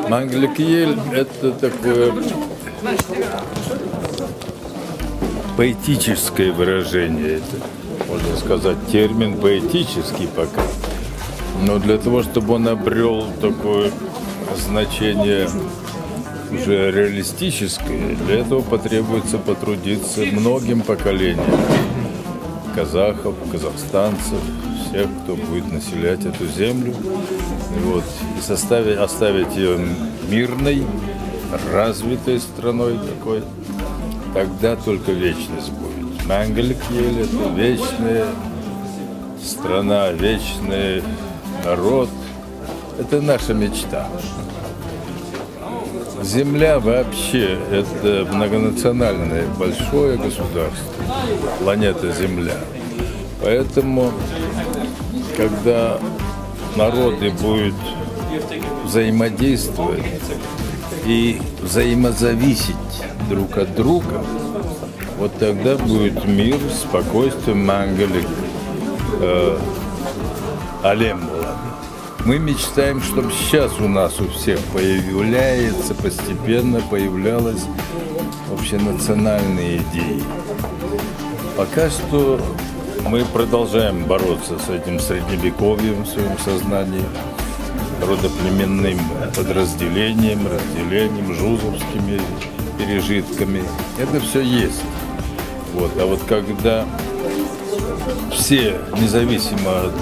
Мангалик-Ель – это такое поэтическое выражение. Это, можно сказать, термин поэтический пока. Но для того, чтобы он обрел такое значение уже реалистическое, для этого потребуется потрудиться многим поколениям казахов, казахстанцев, всех, кто будет населять эту землю, вот, и оставить ее мирной, развитой страной такой, тогда только вечность будет. Мангалик-Ель – это вечная страна, вечный народ. Это наша мечта. Земля вообще – это многонациональное большое государство, планета Земля. Поэтому, когда народы будут взаимодействовать и взаимозависеть друг от друга, вот тогда будет мир, спокойствие, мангалик, алем. Мы мечтаем, чтобы сейчас у нас у всех постепенно появлялась общенациональные идеи. Пока что мы продолжаем бороться с этим средневековьем в своем сознании, родоплеменным подразделением, разделением, жузовскими пережитками. Это все есть. Вот. А вот когда все, независимо от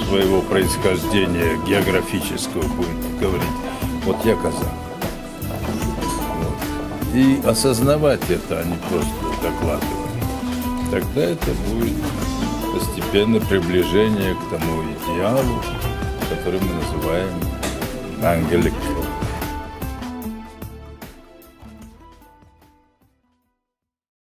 своего происхождения географического, будет говорить, вот я казах. Вот. И осознавать это, а не просто докладывать. Тогда это будет постепенное приближение к тому идеалу, который мы называем Мангалик.